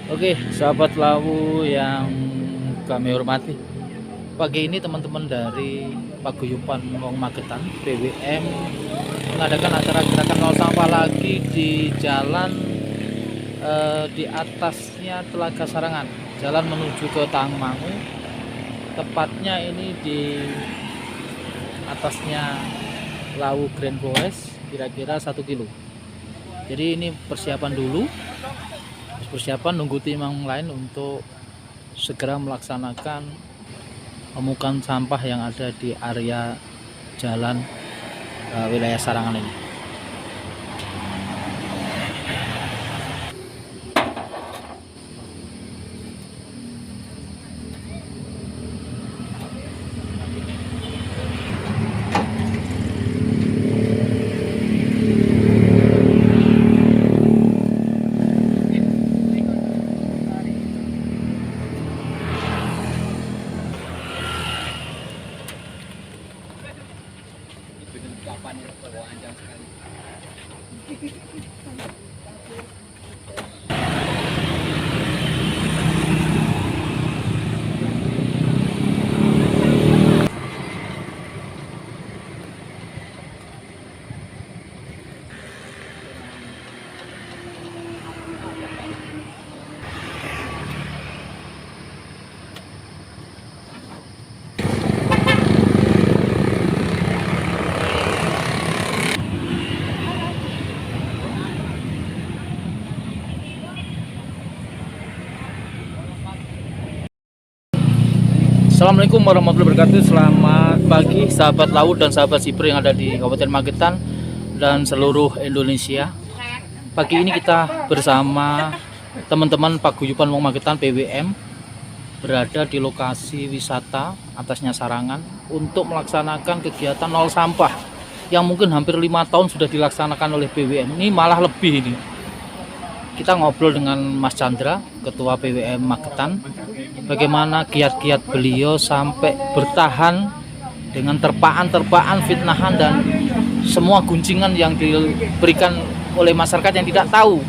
Oke, sahabat Lawu yang kami hormati. Pagi ini teman-teman dari Paguyuban Wong Magetan PWM mengadakan acara gerakan nol sampah lagi di jalan di atasnya Telaga Sarangan, jalan menuju ke Tangmangu. Tepatnya ini di atasnya Lawu Grand Forest, kira-kira 1 kilo. Jadi ini persiapan dulu, nunggu tim yang lain untuk segera melaksanakan pemungutan sampah yang ada di area jalan wilayah Sarangan ini. Assalamualaikum warahmatullahi wabarakatuh. Selamat pagi sahabat laut dan sahabat sipir yang ada di Kabupaten Magetan dan seluruh Indonesia. Pagi ini kita bersama teman-teman Paguyuban Wong Magetan PWM berada di lokasi wisata atasnya Sarangan untuk melaksanakan kegiatan nol sampah yang mungkin hampir 5 tahun sudah dilaksanakan oleh PWM. Ini malah lebih ini. Kita ngobrol dengan Mas Chandra, Ketua PWM Magetan, bagaimana kiat-kiat beliau sampai bertahan dengan terpaan-terpaan, fitnahan, dan semua guncingan yang diberikan oleh masyarakat yang tidak tahu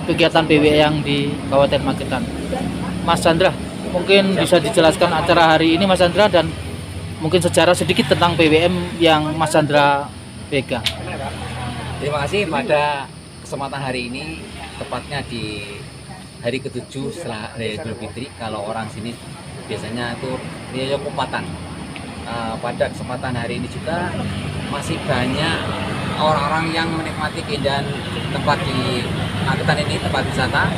kegiatan PWM yang di Kabupaten Magetan. Mas Chandra, mungkin bisa dijelaskan acara hari ini Mas Chandra, dan mungkin sejarah sedikit tentang PWM yang Mas Chandra pegang. Terima kasih. Pada kesempatan hari ini, tepatnya di hari ke-7 setelah Idul Fitri, kalau orang sini biasanya itu Riyaya Kupatan. Pada kesempatan hari ini juga masih banyak orang-orang yang menikmati keindahan tempat di Magetan ini, tempat wisata.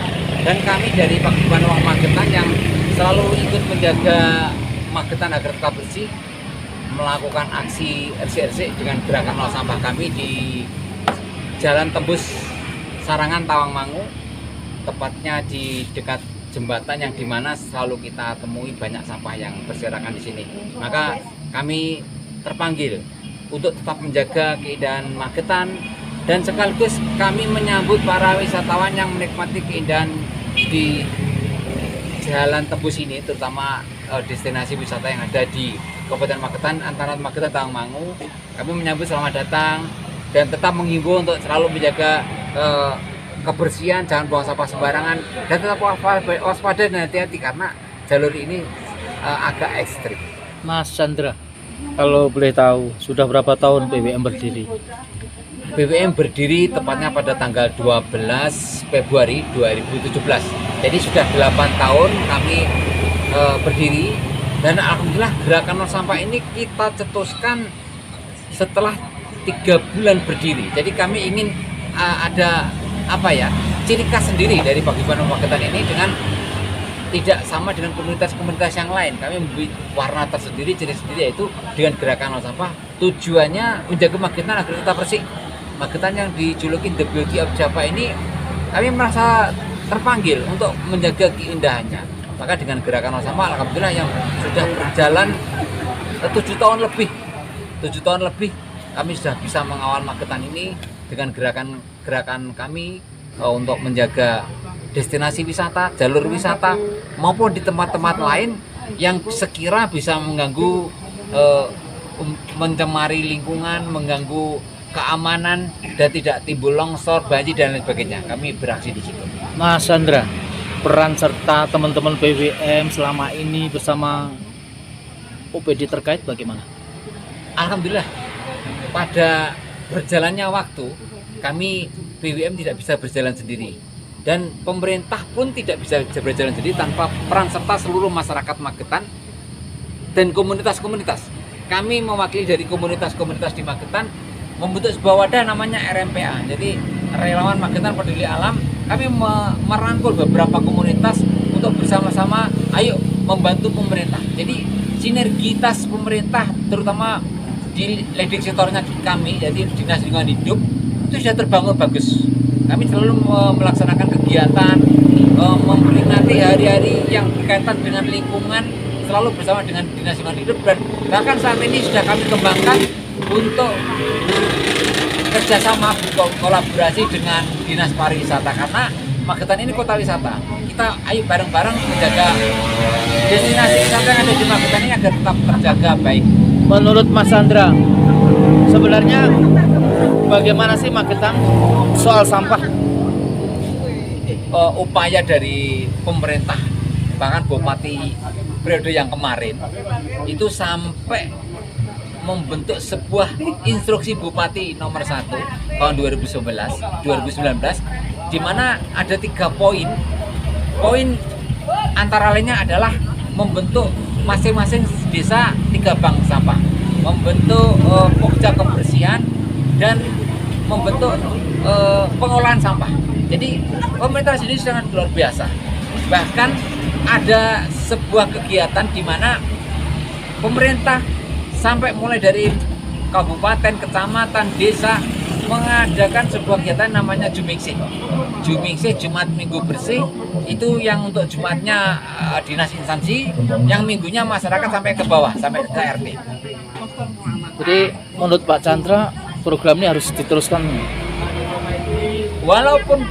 Dan kami dari Paguyuban Wong Magetan yang selalu ikut menjaga Magetan agar tetap bersih, melakukan aksi RC dengan gerakan nol sampah kami di Jalan Tembus Sarangan Tawangmangu, tepatnya di dekat jembatan yang dimana selalu kita temui banyak sampah yang berserakan di sini. Maka kami terpanggil untuk tetap menjaga keindahan Magetan, dan sekaligus kami menyambut para wisatawan yang menikmati keindahan di Jalan Tembus ini, terutama destinasi wisata yang ada di Kabupaten Magetan antara Magetan dan Tawangmangu. Kami menyambut selamat datang dan tetap menghimbau untuk selalu menjaga kebersihan, jangan buang sampah sembarangan, dan tetap waspada dan hati-hati karena jalur ini agak ekstrim. Mas Chandra, kalau boleh tahu, sudah berapa tahun PWM berdiri? PWM berdiri tepatnya pada tanggal 12 Februari 2017. Jadi sudah 8 tahun kami berdiri, dan alhamdulillah gerakan nol sampah ini kita cetuskan setelah 3 bulan berdiri. Jadi kami ingin ada ciri khas sendiri dari Paguyuban Wong Magetan ini dengan tidak sama dengan komunitas-komunitas yang lain. Kami membuat warna tersendiri, ciri sendiri, yaitu dengan gerakan nol sampah. Tujuannya menjaga Magetan agar tetap bersih. Magetan yang dijuluki The Beauty of Java ini, kami merasa terpanggil untuk menjaga keindahannya. Maka dengan gerakan nol sampah, alhamdulillah yang sudah berjalan 7 tahun lebih, kami sudah bisa mengawal Magetan ini dengan gerakan kami untuk menjaga destinasi wisata, jalur wisata, maupun di tempat-tempat lain yang sekira bisa mengganggu, mencemari lingkungan, mengganggu keamanan, dan tidak timbul longsor, banjir, dan lain sebagainya. Kami beraksi di situ. Mas Chandra, peran serta teman-teman BWM selama ini bersama OPD terkait bagaimana? Alhamdulillah, pada berjalannya waktu kami BWM tidak bisa berjalan sendiri, dan pemerintah pun tidak bisa berjalan sendiri tanpa peran serta seluruh masyarakat Magetan dan komunitas-komunitas. Kami mewakili dari komunitas-komunitas di Magetan membentuk sebuah wadah namanya RMPA. Jadi Relawan Magetan Peduli Alam. Kami merangkul beberapa komunitas untuk bersama-sama ayo membantu pemerintah. Jadi sinergitas pemerintah terutama di leading sektornya kami, jadi Dinas Lingkungan Hidup, itu sudah terbangun bagus. Kami selalu melaksanakan kegiatan, memperingati hari-hari yang berkaitan dengan lingkungan selalu bersama dengan Dinas Lingkungan Hidup, dan bahkan saat ini sudah kami kembangkan untuk kerjasama kolaborasi dengan Dinas Pariwisata, karena Magetan ini kota wisata. Kita ayo bareng-bareng menjaga destinasi wisata yang ada di Magetan ini agar tetap terjaga baik. Menurut Mas Chandra, sebenarnya bagaimana sih Magetan soal sampah? Upaya dari pemerintah, bahkan Bupati periode yang kemarin itu sampai membentuk sebuah instruksi Bupati nomor 1 tahun 2019, di mana ada 3 poin. Poin antara lainnya adalah membentuk masing-masing desa 3 bank sampah, membentuk pokja kebersihan, dan membentuk pengolahan sampah. Jadi pemerintah sendiri sangat luar biasa. Bahkan ada sebuah kegiatan di mana pemerintah sampai mulai dari kabupaten, kecamatan, desa mengadakan sebuah kegiatan namanya Jumingsih. Jumingsih, Jumat Minggu Bersih, itu yang untuk Jumatnya dinas instansi, yang minggunya masyarakat sampai ke bawah, sampai ke RT. Jadi menurut Pak Chandra program ini harus diteruskan. Walaupun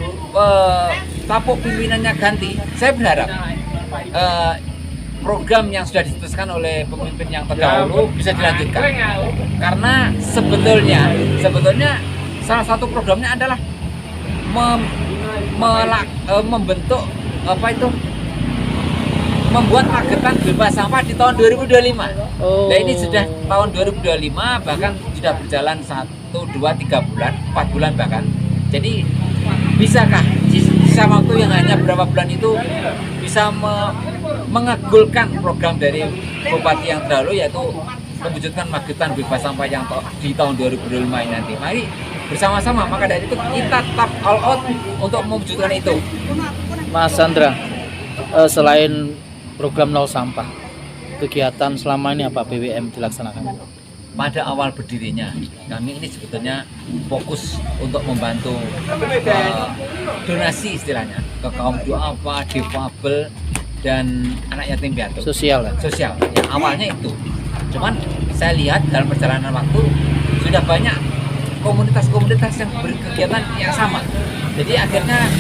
tapuk pimpinannya ganti, saya berharap program yang sudah diteruskan oleh pemimpin yang terdahulu bisa dilanjutkan, karena sebetulnya salah satu programnya adalah membentuk membuat Magetan bebas sampah di tahun 2025. Nah ini sudah tahun 2025, bahkan sudah berjalan 1, 2, 3 bulan, 4 bulan bahkan. Jadi bisakah sisa waktu yang hanya berapa bulan itu bisa mengabulkan program dari Bupati yang terdahulu, yaitu mewujudkan Magetan bebas sampah yang di tahun 2025 ini nanti. Mari bersama-sama, maka dari itu kita tetap all out untuk mewujudkan itu. Mas Chandra, selain program nol sampah, kegiatan selama ini apa BWM dilaksanakan? Pada awal berdirinya, kami ini sebetulnya fokus untuk membantu donasi istilahnya ke kaum duafa, difabel, dan anak yatim piatu. Sosial ya? Sosial, yang awalnya itu. Cuman saya lihat dalam perjalanan waktu sudah banyak komunitas-komunitas yang berkegiatan yang sama. Jadi akhirnya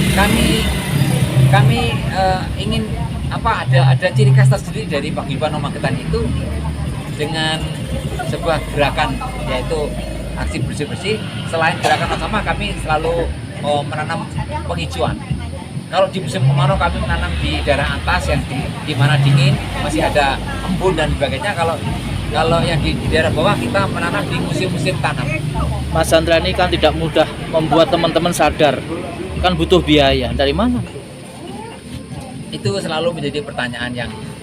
kami ingin ada ciri khas tersendiri dari Paguyuban Magetan itu dengan sebuah gerakan, yaitu aksi bersih-bersih. Selain gerakan sama, kami selalu menanam penghijauan. Kalau di musim kemarau kami menanam di daerah atas yang di mana dingin, masih ada embun dan sebagainya. Kalau yang di daerah bawah kita menanam di musim-musim tanam. Mas Chandra ini kan tidak mudah membuat teman-teman sadar, kan butuh biaya. Dari mana? Itu selalu menjadi pertanyaan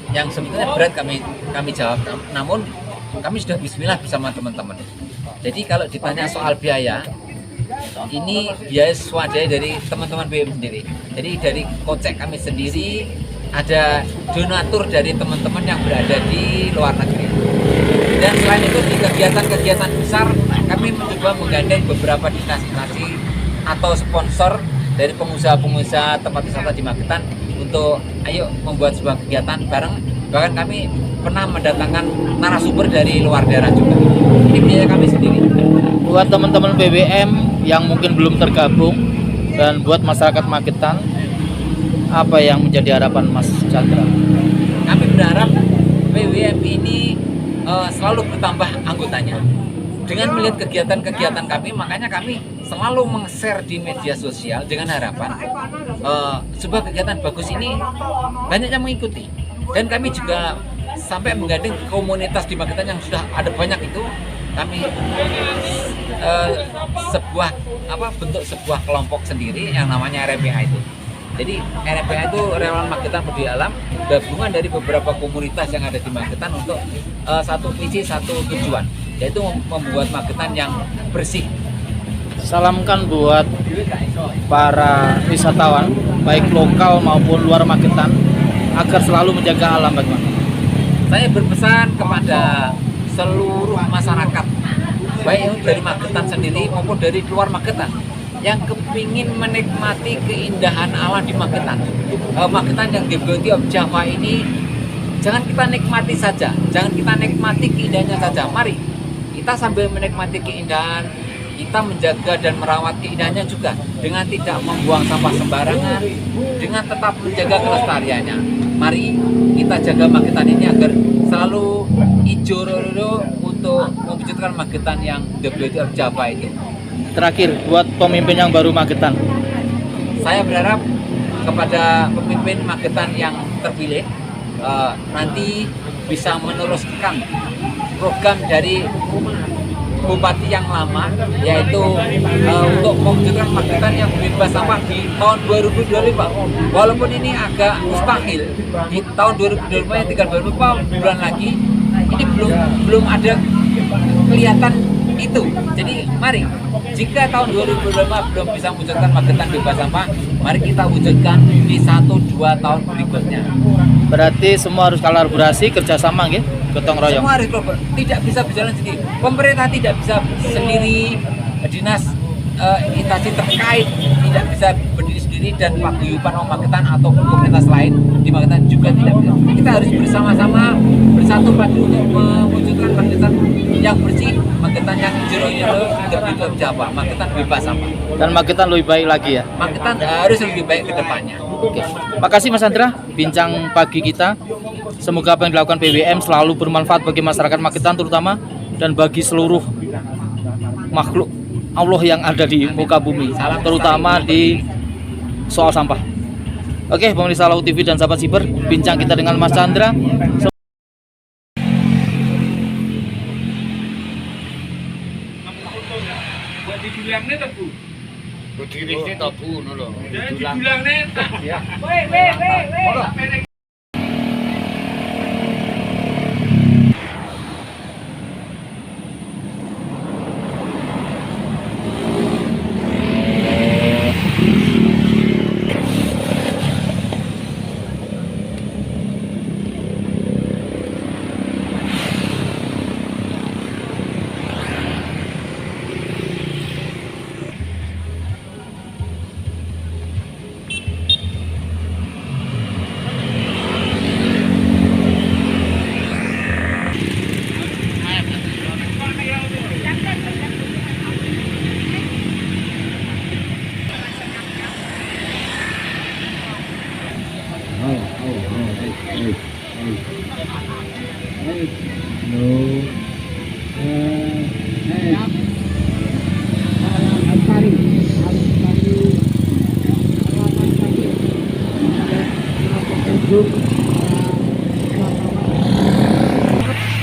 yang sebetulnya berat kami jawab. Namun kami sudah bismillah bersama teman-teman. Jadi kalau ditanya soal biaya, ini biaya swadaya dari teman-teman BWM sendiri. Jadi dari kocek kami sendiri, ada donatur dari teman-teman yang berada di luar negeri. Dan selain itu di kegiatan-kegiatan besar, kami mencoba menggandeng beberapa instansi atau sponsor dari pengusaha-pengusaha tempat wisata di Magetan untuk ayo membuat sebuah kegiatan bareng. Bahkan kami pernah mendatangkan narasumber dari luar daerah juga. Ini biaya kami sendiri. Buat teman-teman BWM yang mungkin belum tergabung dan buat masyarakat Magetan, apa yang menjadi harapan Mas Chandra? Kami berharap BWM ini selalu bertambah anggotanya. dengan melihat kegiatan-kegiatan kami, makanya kami selalu meng-share di media sosial dengan harapan sebuah kegiatan bagus ini banyak yang mengikuti. Dan kami juga sampai menggandeng komunitas di Magetan yang sudah ada banyak itu, kami bentuk sebuah kelompok sendiri yang namanya RMPA itu. Jadi RMPA itu Relawan Magetan Peduli Alam, gabungan dari beberapa komunitas yang ada di Magetan untuk satu visi, satu tujuan, yaitu membuat Magetan yang bersih. Salamkan buat para wisatawan baik lokal maupun luar Magetan agar selalu menjaga alam, bagaimana? Saya berpesan kepada seluruh masyarakat, baik yang dari Magetan sendiri maupun dari luar Magetan, yang kepingin menikmati keindahan alam di Magetan. Magetan yang The Beauty of Java ini, jangan kita nikmati saja, jangan kita nikmati keindahannya saja. Mari kita sambil menikmati keindahan, kita menjaga dan merawat keindahannya juga dengan tidak membuang sampah sembarangan, dengan tetap menjaga kelestariannya. Mari kita jaga Magetan ini agar selalu hijau untuk mewujudkan Magetan yang The Beauty of Java itu. Terakhir, buat pemimpin yang baru Magetan, saya berharap kepada pemimpin Magetan yang terpilih nanti bisa meneruskan program dari bupati yang lama, yaitu untuk mewujudkan Magetan yang bebas sampah di tahun 2025. Walaupun ini agak mustahil di tahun 2025 yang tinggal beberapa bulan lagi, ini belum ada kelihatan itu. Jadi mari, jika tahun 2025 belum bisa mewujudkan Magetan bebas sampah, mari kita wujudkan di 1-2 tahun berikutnya. berarti semua harus kolaborasi, kerjasama, gitu, gotong royong. Semua harus global, tidak bisa berjalan sendiri. Pemerintah tidak bisa sendiri, dinas instansi terkait tidak bisa berdiri sendiri, dan paguyuban Magetan atau komunitas lain di Magetan juga tidak bisa. Kita harus bersama-sama bersatu padu untuk mewujudkan Magetan yang bersih, Magetan yang hijau-hijau, tertutup Jawa, Magetan bebas sampah. Dan Magetan lebih baik lagi ya. Magetan harus lebih baik ke depannya. Oke. Makasih Mas Andra, bincang pagi kita. Semoga apa yang dilakukan PWM selalu bermanfaat bagi masyarakat Magetan terutama, dan bagi seluruh makhluk Allah yang ada di muka bumi, terutama di soal sampah. Oke, pemirsa Laut TV dan sahabat Siber, bincang kita dengan Mas Chandra.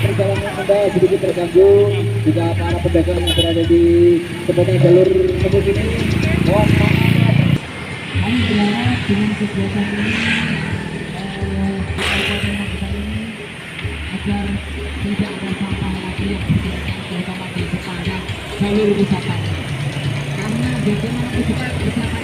Perjalanan Anda sedikit terganggu jika para pedagang yang berada di sepanjang jalur tembus ini. Mohon maaf. Kami berharap dengan kegiatan ini agar tidak ada sampah lagi yang terutama di sepanjang jalur wisata. Karena bagaimana wisata